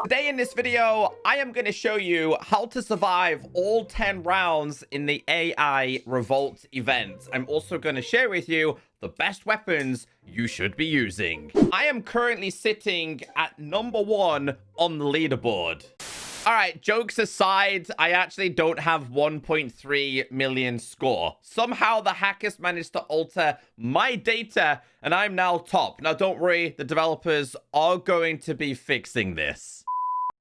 Today in this video, I am going to show you how to survive all 10 rounds in the AI Revolt event. I'm also going to share with you the best weapons you should be using. I am currently sitting at #1 on the leaderboard. All right, jokes aside, I actually don't have 1.3 million score. Somehow the hackers managed to alter my data and I'm now top. Now don't worry, the developers are going to be fixing this.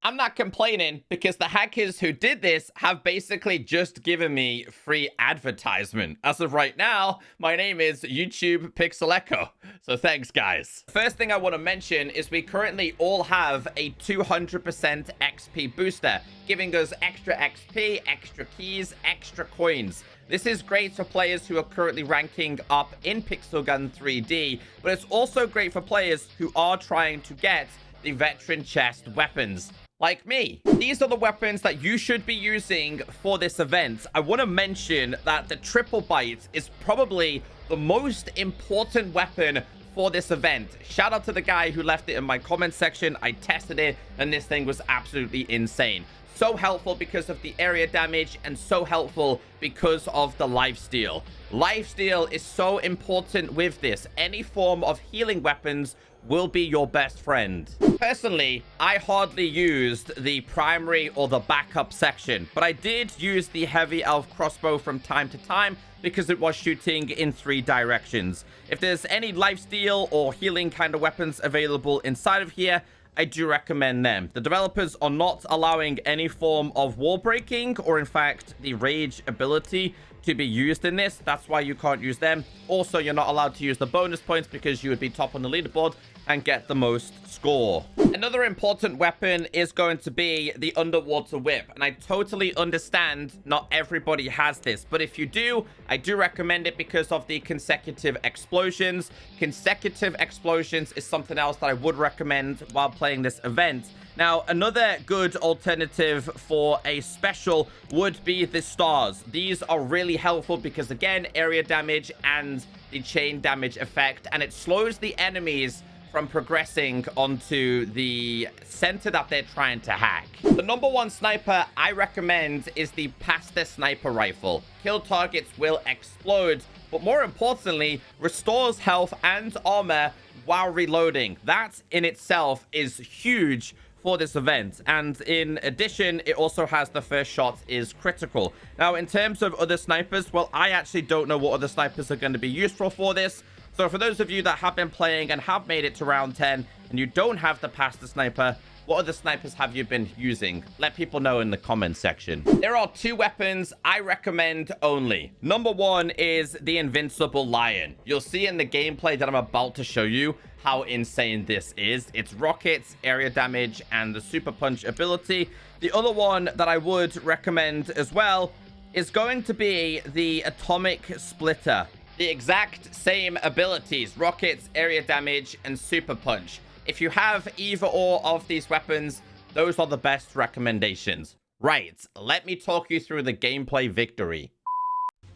I'm not complaining because the hackers who did this have basically just given me free advertisement. As of right now, my name is YouTube Pixel ECKO. So thanks, guys. First thing I want to mention is we currently all have a 200% XP booster, giving us extra XP, extra keys, extra coins. This is great for players who are currently ranking up in Pixel Gun 3D, but it's also great for players who are trying to get the veteran chest weapons. Like me. These are the weapons that you should be using for this event. I want to mention that the triple bite is probably the most important weapon for this event. Shout out to the guy who left it in my comment section. I tested it and this thing was absolutely insane. So helpful because of the area damage and so helpful because of the lifesteal. Lifesteal is so important with this. Any form of healing weapons will be your best friend. Personally, I hardly used the primary or the backup section, but I did use the heavy elf crossbow from time to time because it was shooting in 3 directions. If there's any lifesteal or healing kind of weapons available inside of here, I do recommend them. The developers are not allowing any form of wall breaking or in fact the rage ability to be used in this. That's why you can't use them. Also, you're not allowed to use the bonus points because you would be top on the leaderboard and get the most score. Another important weapon is going to be the underwater whip. And I totally understand not everybody has this, but if you do, I do recommend it because of the consecutive explosions. Consecutive explosions is something else that I would recommend while playing this event. Now, another good alternative for a special would be the stars. These are really helpful because, again, area damage and the chain damage effect, and it slows the enemies from progressing onto the center that they're trying to hack. The #1 sniper I recommend is the Pasta Sniper Rifle. Kill targets will explode, but more importantly, restores health and armor while reloading. That in itself is huge for this event, and in addition it also has the first shot is critical. Now in terms of other snipers, well, I actually don't know what other snipers are going to be useful for this. So for those of you that have been playing and have made it to round 10 and you don't have the Pasta Sniper, what other snipers have you been using? Let people know in the comments section. There are 2 weapons I recommend only. #1 is the Invincible Lion. You'll see in the gameplay that I'm about to show you how insane this is. It's rockets, area damage, and the super punch ability. The other one that I would recommend as well is going to be the Atomic Splitter. The exact same abilities, rockets, area damage, and super punch. If you have either or of these weapons, those are the best recommendations. Right, let me talk you through the gameplay victory.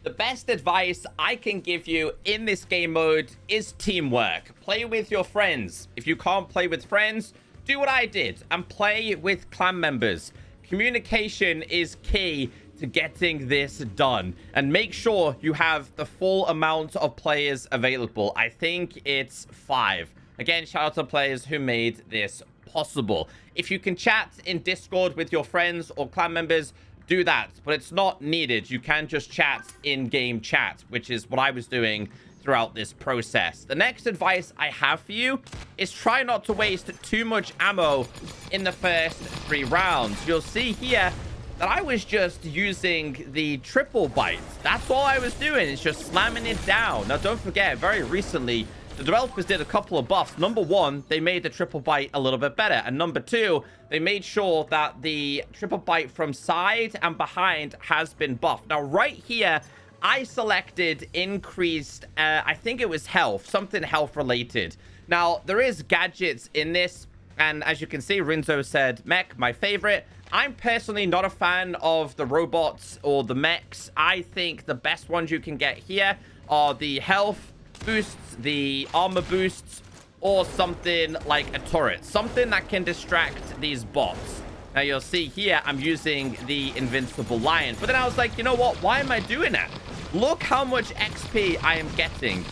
The best advice I can give you in this game mode is teamwork. Play with your friends. If you can't play with friends, do what I did and play with clan members. Communication is key to getting this done, and make sure you have the full amount of players available. I think it's 5. Again, shout out to players who made this possible. If you can chat in Discord with your friends or clan members, do that, but it's not needed. You can just chat in-game chat, which is what I was doing throughout this process. The next advice I have for you is try not to waste too much ammo in the first 3 rounds. You'll see here that I was just using the triple bite. That's all I was doing. It's just slamming it down. Now, don't forget, very recently, the developers did a couple of buffs. #1, they made the triple bite a little bit better. And #2, they made sure that the triple bite from side and behind has been buffed. Now, right here, I selected increased, I think it was health, something health related. Now, there is gadgets in this. And as you can see, Rinzo said mech, my favorite. I'm personally not a fan of the robots or the mechs. I think the best ones you can get here are the health boosts, the armor boosts, or something like a turret, something that can distract these bots. Now you'll see here I'm using the invincible lion, but then I was like, you know what, why am I doing that? Look how much XP I am getting.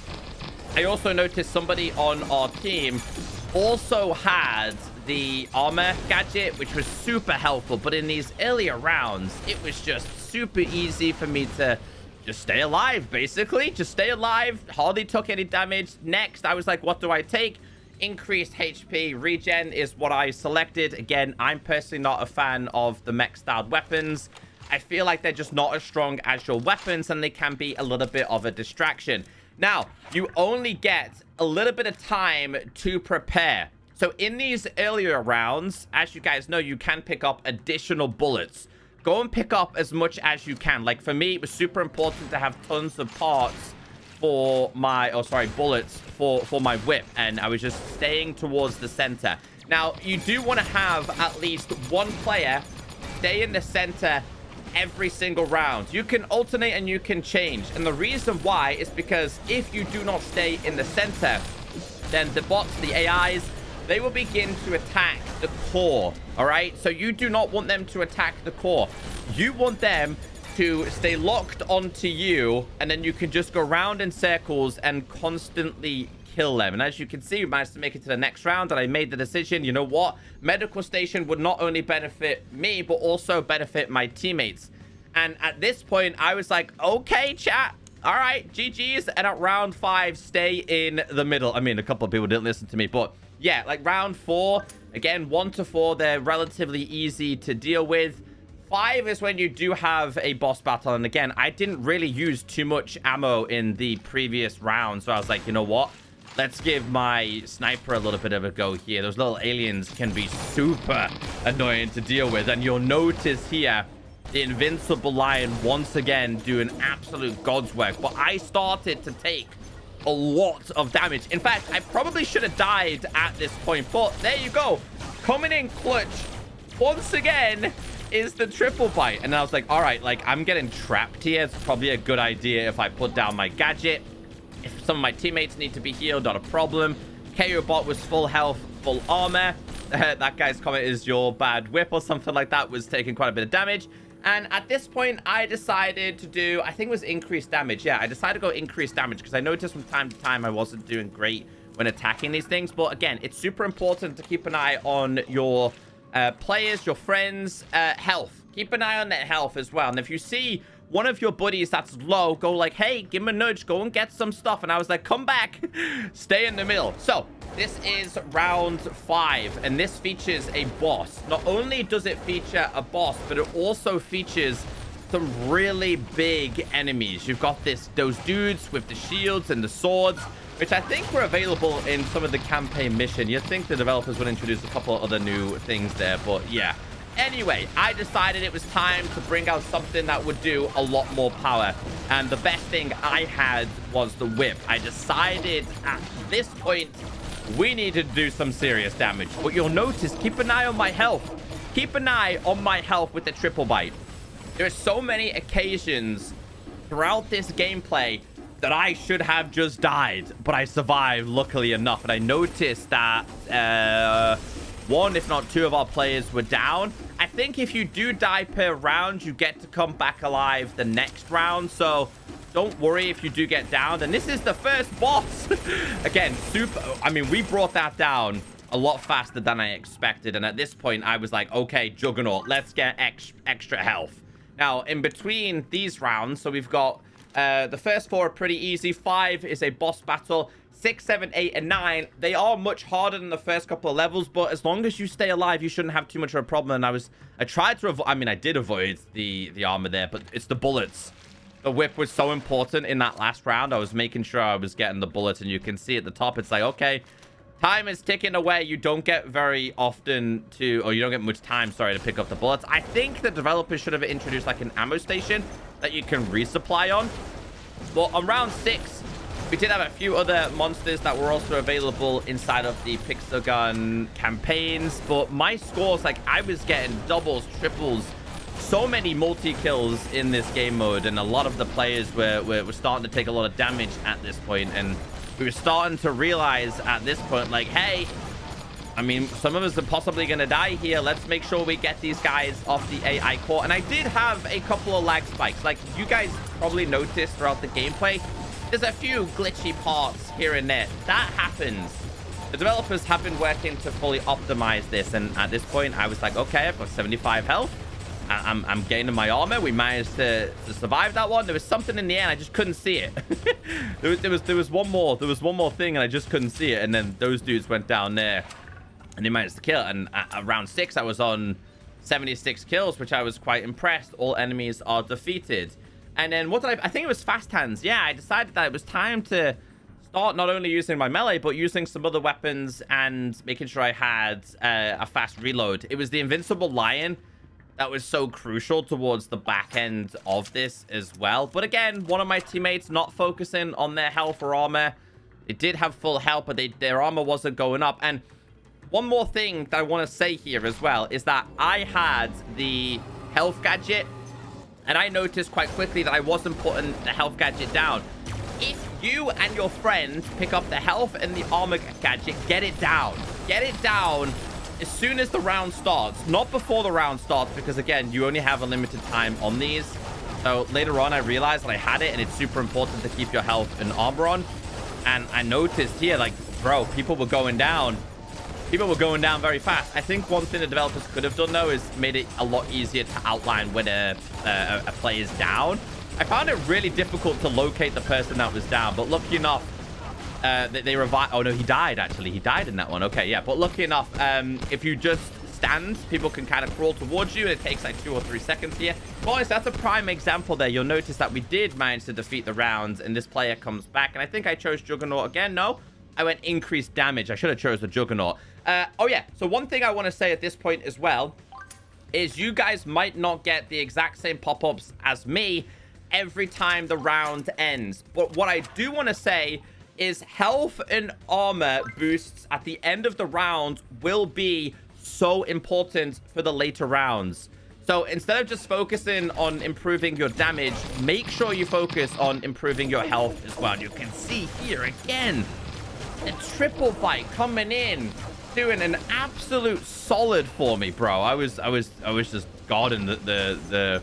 I also noticed somebody on our team also had the armor gadget, which was super helpful, but in these earlier rounds it was just super easy for me to just stay alive, basically. Just stay alive. Hardly took any damage. Next, I was like, what do I take? Increased HP regen is what I selected. Again, I'm personally not a fan of the mech-styled weapons. I feel like they're just not as strong as your weapons, and they can be a little bit of a distraction. Now, you only get a little bit of time to prepare. So in these earlier rounds, as you guys know, you can pick up additional bullets. Go and pick up as much as you can. Like for me, it was super important to have tons of parts for my, bullets for my whip. And I was just staying towards the center. Now, you do want to have at least one player stay in the center every single round. You can alternate and you can change. And the reason why is because if you do not stay in the center, then the bots, the AIs, they will begin to attack the core, all right? So you do not want them to attack the core. You want them to stay locked onto you, and then you can just go around in circles and constantly kill them. And as you can see, we managed to make it to the next round, and I made the decision, you know what? Medical station would not only benefit me, but also benefit my teammates. And at this point, I was like, okay, chat. All right, GG's. And at round 5, stay in the middle. I mean, a couple of people didn't listen to me, but yeah, like round 4, again, 1 to 4, they're relatively easy to deal with. 5 is when you do have a boss battle. And again, I didn't really use too much ammo in the previous round. So I was like, you know what? Let's give my sniper a little bit of a go here. Those little aliens can be super annoying to deal with. And you'll notice here, the invincible lion once again doing absolute God's work. But I started to take a lot of damage. In fact, I probably should have died at this point, but there you go. Coming in clutch once again is the triple bite. And I was like, all right, like I'm getting trapped here. It's probably a good idea if I put down my gadget. If some of my teammates need to be healed, not a problem. KO bot was full health, full armor. That guy's comment is your bad whip or something like that was taking quite a bit of damage. And at this point, I decided to do, I think it was increased damage. Yeah, I decided to go increased damage because I noticed from time to time I wasn't doing great when attacking these things. But again, it's super important to keep an eye on your players, your friends' health. Keep an eye on their health as well. And if you see one of your buddies that's low, go like, hey, give him a nudge, go and get some stuff. And I was like, come back, stay in the middle. So this is round 5, and this features a boss. Not only does it feature a boss, but it also features some really big enemies. You've got those dudes with the shields and the swords, which I think were available in some of the campaign mission. You'd think the developers would introduce a couple of other new things there, but yeah. Anyway, I decided it was time to bring out something that would do a lot more power. And the best thing I had was the whip. I decided at this point, we need to do some serious damage. But you'll notice, keep an eye on my health. Keep an eye on my health with the triple bite. There are so many occasions throughout this gameplay that I should have just died, but I survived luckily enough. And I noticed that one, if not two of our players were down. I think if you do die per round, you get to come back alive the next round. So don't worry if you do get down. And this is the first boss. Again, super. I mean, we brought that down a lot faster than I expected. And at this point, I was like, okay, Juggernaut, let's get extra health. Now, in between these rounds, so we've got the first 4 are pretty easy. 5 is a boss battle. 6, 7, 8, and 9, they are much harder than the first couple of levels, but as long as you stay alive, you shouldn't have too much of a problem. And I tried to avoid, I mean, I did avoid the armor there, but it's the bullets. The whip was so important in that last round. I was making sure I was getting the bullets, and you can see at the top, it's like, okay, time is ticking away. You don't get very often or you don't get much time, sorry, to pick up the bullets. I think the developers should have introduced like an ammo station that you can resupply on. But on round 6, we did have a few other monsters that were also available inside of the Pixel Gun campaigns. But my scores, like, I was getting doubles, triples, so many multi-kills in this game mode. And a lot of the players were starting to take a lot of damage at this point. And we were starting to realize at this point, like, hey, I mean, some of us are possibly going to die here. Let's make sure we get these guys off the AI core. And I did have a couple of lag spikes. Like, you guys probably noticed throughout the gameplay, there's a few glitchy parts here and there. That happens. The developers have been working to fully optimize this. And at this point, I was like, okay, I've got 75 health. I'm gaining my armor. We managed to survive that one. There was something in the end. I just couldn't see it. there was one more thing, and I just couldn't see it. And then those dudes went down there, and they managed to kill. And at round 6, I was on 76 kills, which I was quite impressed. All enemies are defeated. And then what did I think it was fast hands. Yeah, I decided that it was time to start not only using my melee, but using some other weapons and making sure I had a fast reload. It was the invincible lion that was so crucial towards the back end of this as well. But again, one of my teammates not focusing on their health or armor. They did have full health, but their armor wasn't going up. And one more thing that I want to say here as well is that I had the health gadget, and I noticed quite quickly that I wasn't putting the health gadget down. If you and your friend pick up the health and the armor gadget, get it down. Get it down as soon as the round starts, not before the round starts, because again, you only have a limited time on these. So later on, I realized that I had it, and it's super important to keep your health and armor on. And I noticed here, like, bro, people were going down. People were going down very fast. I think one thing the developers could have done, though, is made it a lot easier to outline when a player is down. I found it really difficult to locate the person that was down, but lucky enough, they revived. Oh no, he died. Actually, he died in that one. Okay, yeah, but lucky enough, if you just stand, people can kind of crawl towards you. It takes like 2 or 3 seconds here. Boys, that's a prime example there. You'll notice that we did manage to defeat the rounds, and this player comes back. And I think I chose Juggernaut again. No, I went increased damage. I should have chose the Juggernaut. Oh yeah. So one thing I want to say at this point as well is you guys might not get the exact same pop-ups as me every time the round ends. But what I do want to say is health and armor boosts at the end of the round will be so important for the later rounds. So instead of just focusing on improving your damage, make sure you focus on improving your health as well. You can see here again, a triple bite coming in, doing an absolute solid for me, bro. I was just guarding the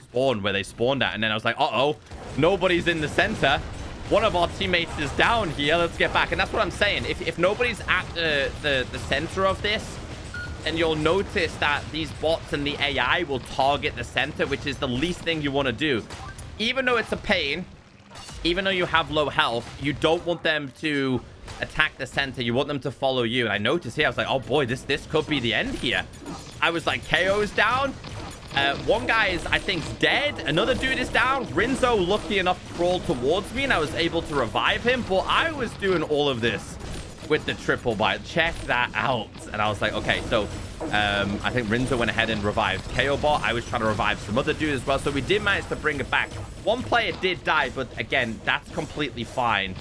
spawn where they spawned at, and then I was like, uh-oh, nobody's in the center. One of our teammates is down here. Let's get back. And that's what I'm saying. If nobody's at the center of this, and you'll notice that these bots and the AI will target the center, which is the least thing you want to do. Even though it's a pain, even though you have low health, you don't want them to attack the center. You want them to follow you. And I noticed here, I was like, oh boy, this could be the end here. I was like, KO's down. One guy is, I think, dead. Another dude is down. Rinzo, lucky enough, crawled towards me, and I was able to revive him. But I was doing all of this with the triple bite. Check that out. And I was like, okay, so I think Rinzo went ahead and revived KO bot. I was trying to revive some other dude as well. So we did manage to bring it back. One player did die, but again, that's completely fine,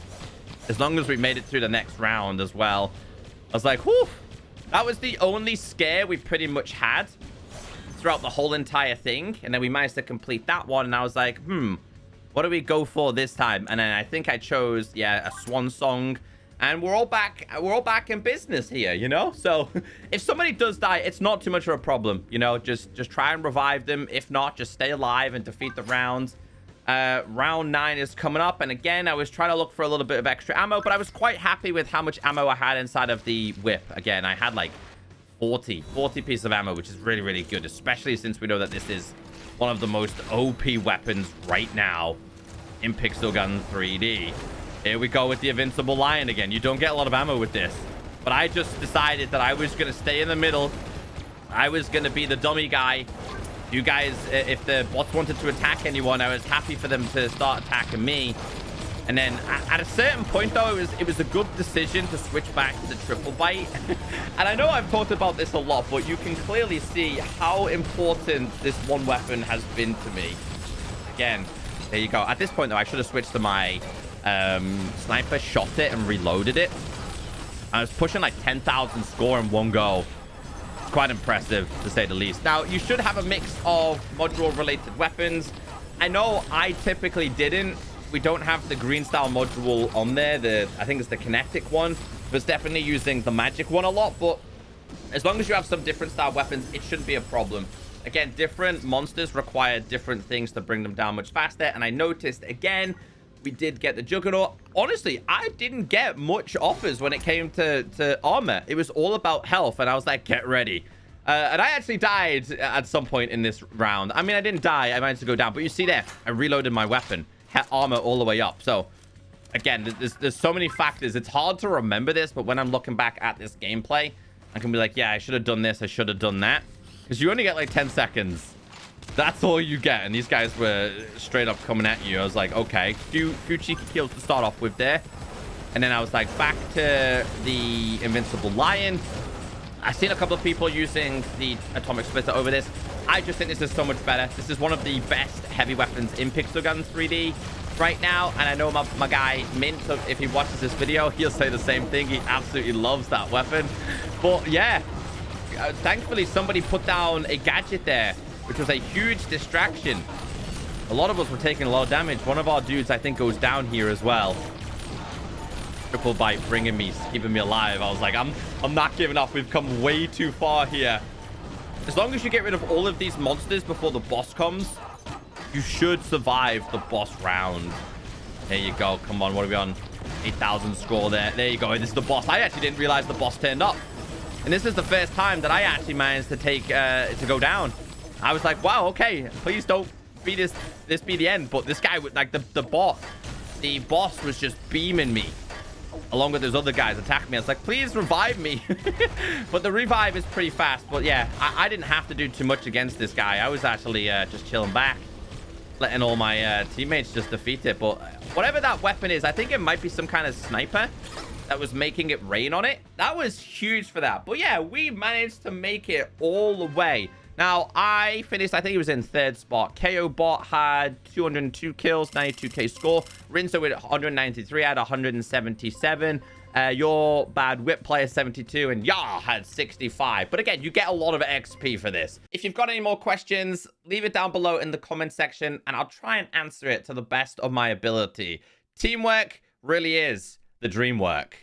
as long as we made it through the next round as well. I was like, whew. That was the only scare we pretty much had throughout the whole entire thing. And then we managed to complete that one. And I was like, what do we go for this time? And then I think I chose, yeah, a swan song. And we're all back in business here, you know? So if somebody does die, it's not too much of a problem, you know? Just try and revive them. If not, just stay alive and defeat the rounds. Round 9 is coming up. And again, I was trying to look for a little bit of extra ammo, but I was quite happy with how much ammo I had inside of the whip. Again, I had like 40 pieces of ammo, which is really, really good, especially since we know that this is one of the most OP weapons right now in Pixel Gun 3D. Here we go with the Invincible Lion again. You don't get a lot of ammo with this, but I just decided that I was going to stay in the middle. I was going to be the dummy guy. You guys, if the bots wanted to attack anyone, I was happy for them to start attacking me. And then at a certain point, though, it was a good decision to switch back to the triple bite. And I know I've talked about this a lot, but you can clearly see how important this one weapon has been to me. Again, there you go. At this point, though, I should have switched to my sniper, shot it, and reloaded it. I was pushing like 10,000 score in one go. It's quite impressive, to say the least. Now, you should have a mix of module-related weapons. I know I typically didn't. we don't have the green style module on there. I think it's the kinetic one. But it's definitely using the magic one a lot. But as long as you have some different style weapons, it shouldn't be a problem. Again, different monsters require different things to bring them down much faster. And I noticed, again, we did get the Juggernaut. Honestly, I didn't get much offers when it came to armor. It was all about health. And I was like, get ready. And I actually died at some point in this round. I mean, I didn't die. I managed to go down. But you see there, I reloaded my weapon. Had armor all the way up. So, again, there's so many factors. It's hard to remember this. But when I'm looking back at this gameplay, I can be like, yeah, I should have done this. I should have done that. Because you only get like 10 seconds. That's all you get. And these guys were straight up coming at you. I was like, okay, few cheeky kills to start off with there. And then I was like, back to the Invincible Lion. I've seen a couple of people using the Atomic Splitter over this. I just think this is so much better. This is one of the best heavy weapons in Pixel Gun 3D right now. And I know my guy, Mint, so if he watches this video, he'll say the same thing. He absolutely loves that weapon. But yeah, thankfully somebody put down a gadget there, which was a huge distraction. A lot of us were taking a lot of damage. One of our dudes, I think, goes down here as well. Triple bite bringing me, keeping me alive. I was like, I'm not giving up. We've come way too far here. As long as you get rid of all of these monsters before the boss comes, you should survive the boss round. There you go. Come on, what are we on? 8,000 score there. There you go. This is the boss. I actually didn't realize the boss turned up. And this is the first time that I actually managed to take to go down. I was like, wow, okay, please don't be this be the end. But this guy, like the boss was just beaming me, along with those other guys attacking me. I was like, please revive me. But the revive is pretty fast. But yeah, I didn't have to do too much against this guy. I was actually just chilling back, letting all my teammates just defeat it. But whatever that weapon is, I think it might be some kind of sniper that was making it rain on it. That was huge for that. But yeah, we managed to make it all the way. Now, I finished, I think it was in third spot. KO Bot had 202 kills, 92k score. Rinso with 193 had 177. Your Bad Whip player 72, and Yah had 65. But again, you get a lot of XP for this. If you've got any more questions, leave it down below in the comment section, and I'll try and answer it to the best of my ability. Teamwork really is the dream work.